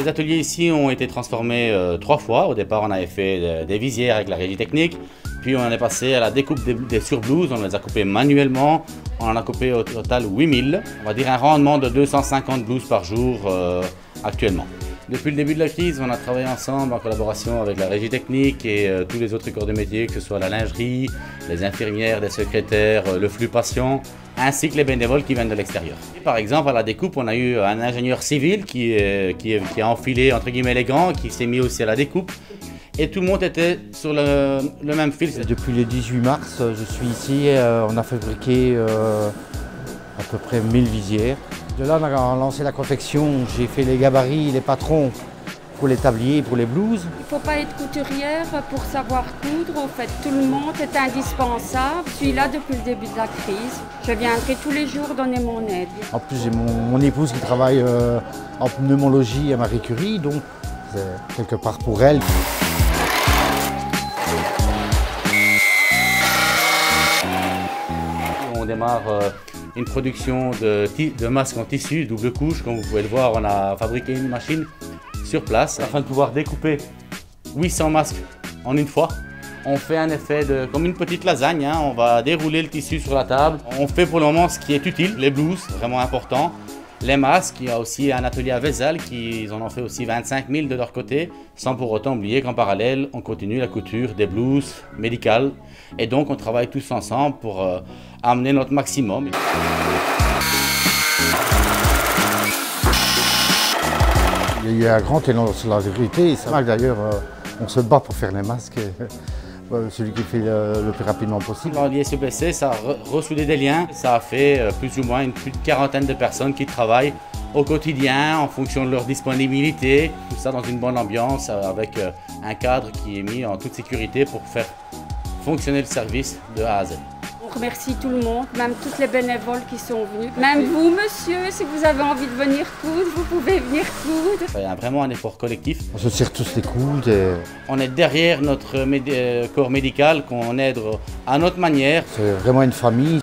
Les ateliers ici ont été transformés 3 fois. Au départ, on avait fait des visières avec la régie technique. Puis on est passé à la découpe des surblouses. On les a coupées manuellement. On en a coupé au total 8000. On va dire un rendement de 250 blouses par jour actuellement. Depuis le début de la crise, on a travaillé ensemble en collaboration avec la régie technique et tous les autres corps de métier, que ce soit la lingerie, les infirmières, les secrétaires, le flux patient, ainsi que les bénévoles qui viennent de l'extérieur. Par exemple, à la découpe, on a eu un ingénieur civil qui a enfilé entre guillemets les gants, qui s'est mis aussi à la découpe. Et tout le monde était sur le même fil. Depuis le 18 mars, je suis ici. On a fabriqué à peu près 1000 visières. De là, on a lancé la confection. J'ai fait les gabarits, les patrons pour les tabliers, pour les blouses. Il ne faut pas être couturière pour savoir coudre. En fait, tout le monde est indispensable. Je suis là depuis le début de la crise. Je viendrai tous les jours donner mon aide. En plus, j'ai mon épouse qui travaille en pneumologie à Marie Curie, donc c'est quelque part pour elle. On démarre une production de masques en tissu double couche. Comme vous pouvez le voir, on a fabriqué une machine sur place afin de pouvoir découper 800 masques en une fois. On fait un effet comme une petite lasagne, hein. On va dérouler le tissu sur la table. On fait pour le moment ce qui est utile, les blouses, vraiment important. Les masques, il y a aussi un atelier à Vézal qui en ont fait aussi 25 000 de leur côté, sans pour autant oublier qu'en parallèle, on continue la couture des blouses médicales. Et donc, on travaille tous ensemble pour amener notre maximum. Il y a eu un grand élan sur la sécurité. C'est vrai que d'ailleurs, on se bat pour faire les masques. Celui qui fait le plus rapidement possible. L'ISEPC, ça a ressoudé des liens. Ça a fait plus ou moins plus de quarantaine de personnes qui travaillent au quotidien en fonction de leur disponibilité. Tout ça dans une bonne ambiance avec un cadre qui est mis en toute sécurité pour faire fonctionner le service de A à Z. On remercie tout le monde, même toutes les bénévoles qui sont venus. Même vous, monsieur, si vous avez envie de venir coudre, vous pouvez venir coudre. Il y a vraiment un effort collectif. On se serre tous les coudes. Et... On est derrière notre corps médical qu'on aide à notre manière. C'est vraiment une famille.